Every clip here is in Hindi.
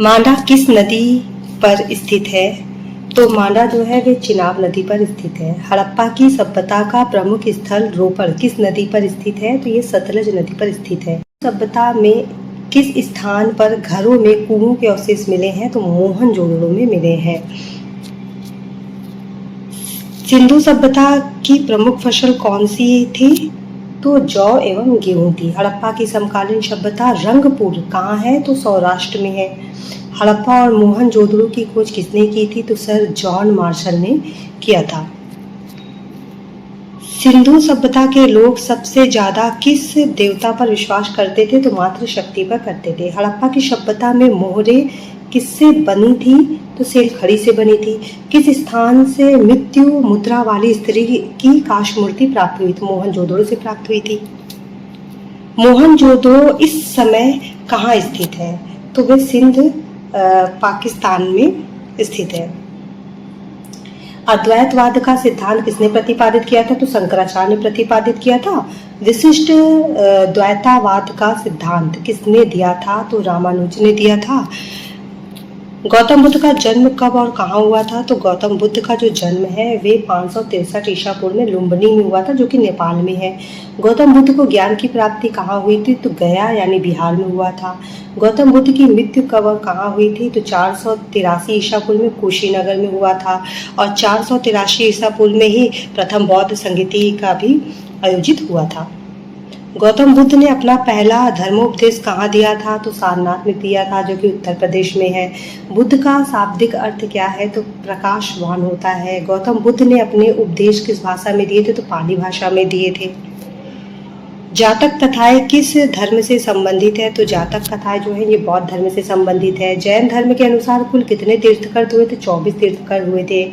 मांडा किस नदी पर स्थित है? तो मांडा जो है वे चिनाब नदी पर स्थित है। हड़प्पा की सभ्यता का प्रमुख स्थल रोपड़ किस नदी पर स्थित है? तो ये सतलज नदी पर स्थित है। सभ्यता में किस स्थान पर घरों में कुओं के अवशेष मिले हैं? तो मोहनजोदड़ो में मिले हैं। सिंधु सभ्यता की प्रमुख फसल कौन सी थी? तो जौ एवं गेहूं थी। हड़प्पा की समकालीन सभ्यता रंगपुर कहाँ है? तो सौराष्ट्र में है। हड़प्पा और मोहनजोदड़ो की खोज किसने की थी? तो सर जॉन मार्शल ने किया था। सिंधु सभ्यता के लोग सबसे ज्यादा किस देवता पर विश्वास करते थे? तो मातृशक्ति पर करते थे। हड़प्पा की सभ्यता में मोहरे किससे बनी थी? तो सेलखड़ी से बनी थी। किस स्थान से मृत्यु मुद्रा वाली स्त्री की काष्ठ मूर्ति प्राप्त हुई? तो मोहनजोदड़ो से प्राप्त हुई थी। मोहनजोदड़ो इस समय कहाँ स्थित है? तो वे सिंध पाकिस्तान में स्थित है। अद्वैतवाद का सिद्धांत किसने प्रतिपादित किया था? तो शंकराचार्य ने प्रतिपादित किया था। विशिष्ट द्वैतावाद का सिद्धांत किसने दिया था? तो रामानुज ने दिया था। गौतम बुद्ध का जन्म कब और कहाँ हुआ था? तो गौतम बुद्ध का जो जन्म है वे 563 ईसा पूर्व में लुम्बिनी में हुआ था, जो कि नेपाल में है। गौतम बुद्ध को ज्ञान की प्राप्ति कहाँ हुई थी? तो गया यानी बिहार में हुआ था। गौतम बुद्ध की मृत्यु कब और कहाँ हुई थी? तो 483 ईसा पूर्व में कुशीनगर में हुआ था, और 483 ईसा पूर्व में ही प्रथम बौद्ध संगीति का भी आयोजित हुआ था। गौतम बुद्ध ने अपना पहला धर्मोपदेश कहाँ दिया था? तो सारनाथ में दिया था, जो कि उत्तर प्रदेश में है। बुद्ध का शाब्दिक अर्थ क्या है? तो प्रकाशवान होता है। गौतम बुद्ध ने अपने उपदेश किस भाषा में दिए थे? तो पाली भाषा में दिए थे। जातक कथाएं किस धर्म से संबंधित है? तो जातक कथाएं जो है ये बौद्ध धर्म से संबंधित है। जैन धर्म के अनुसार कुल कितने तीर्थंकर हुए थे? 24 तीर्थंकर हुए थे।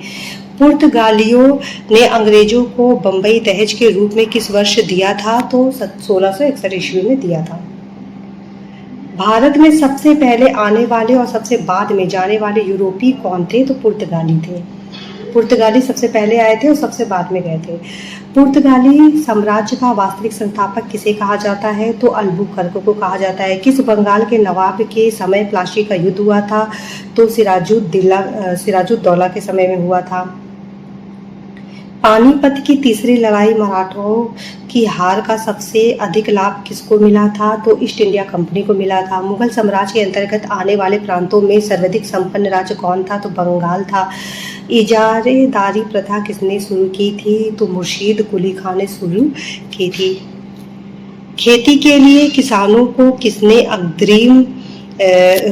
पुर्तगालियों ने अंग्रेजों को बंबई तहज के रूप में किस वर्ष दिया था? तो 1661 ईस्वी में दिया था। भारत में सबसे पहले आने वाले और सबसे बाद में जाने वाले यूरोपी कौन थे? तो पुर्तगाली थे। पुर्तगाली सबसे पहले आए थे और सबसे बाद में गए थे। पुर्तगाली साम्राज्य का वास्तविक संस्थापक किसे कहा जाता है? तो अल्बुकर्क को कहा जाता है। किस बंगाल के नवाब के समय प्लासी का युद्ध हुआ था? तो सिराजुद्दौला के समय में हुआ था। पानीपत की तीसरी लड़ाई मराठों की हार का सबसे अधिक लाभ किसको मिला था? तो ईस्ट इंडिया कंपनी को मिला था। मुगल साम्राज्य के अंतर्गत आने वाले प्रांतों में सर्वाधिक संपन्न राज्य कौन था? तो बंगाल था। इजारेदारी प्रथा किसने शुरू की थी? तो मुर्शीद कुली खान ने शुरू की थी। खेती के लिए किसानों को किसने अग्रिम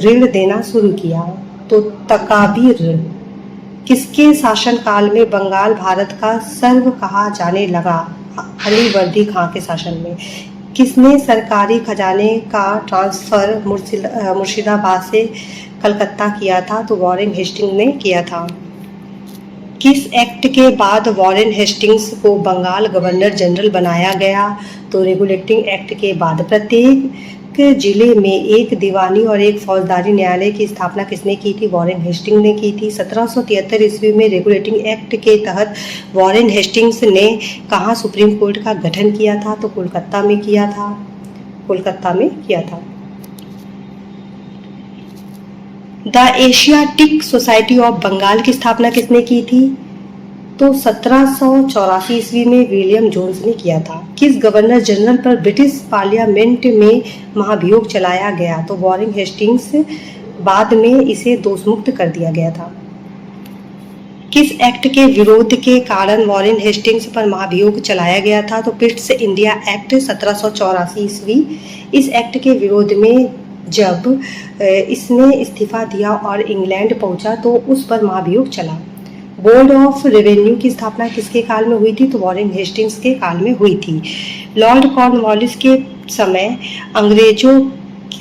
ऋण देना शुरू किया? तो तकाबी ऋण। किसके शासनकाल में बंगाल भारत का सर्व कहा जाने लगा? अलीवर्दी खां के शासन में। किसने सरकारी खजाने का ट्रांसफर मुर्शिदाबाद से कलकत्ता किया था? तो वॉरेन हेस्टिंग्स ने किया था। किस एक्ट के बाद वॉरेन हेस्टिंग्स को बंगाल गवर्नर जनरल बनाया गया? तो रेगुलेटिंग एक्ट के बाद। प्रत्येक जिले में एक दीवानी और एक फौजदारी न्यायालय की स्थापना किसने की थी? वॉरेन हेस्टिंग्स ने की थी। 1773 ईस्वी में रेगुलेटिंग एक्ट के तहत वॉरेन हेस्टिंग्स ने कहाँ सुप्रीम कोर्ट का गठन किया था? तो कोलकाता में किया था। कोलकाता में किया था। The Asiatic society of Bengal की स्थापना किसने की थी? तो 1784 ईस्वी में विलियम जोन्स ने किया था। किस गवर्नर जनरल पर ब्रिटिश पार्लियामेंट में महाभियोग चलाया गया? तो वॉरेन हेस्टिंग्स। बाद में इसे दोषमुक्त कर दिया गया था। किस एक्ट के विरोध के कारण वॉरेन हेस्टिंग्स पर महाभियोग चलाया गया था? तो पिट्स इंडिया एक्ट 1784 ईस्वी। इस एक्ट के विरोध में जब इसने इस्तीफा दिया और इंग्लैंड पहुंचा तो उस पर महाभियोग चला। बोर्ड ऑफ रेवेन्यू की स्थापना किसके काल में हुई थी? तो वॉरेन हेस्टिंग्स के काल में हुई थी। लॉर्ड कॉर्नवालिस के समय अंग्रेजों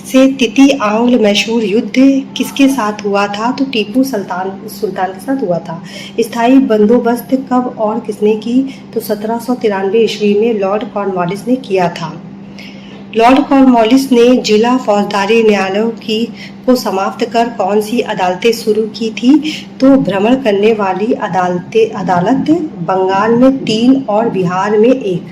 से तिती आंग्ल मैसूर युद्ध किसके साथ हुआ था? तो टीपू सुल्तान के साथ हुआ था। स्थायी बंदोबस्त कब और किसने की? तो 1793 ईस्वी में लॉर्ड कॉर्नवालिस ने किया था। लॉर्ड कॉर्नवालिस ने जिला फौजदारी न्यायालयों को समाप्त कर कौन सी अदालतें शुरू की थी? तो भ्रमण करने वाली अदालत बंगाल में 3 और बिहार में 1।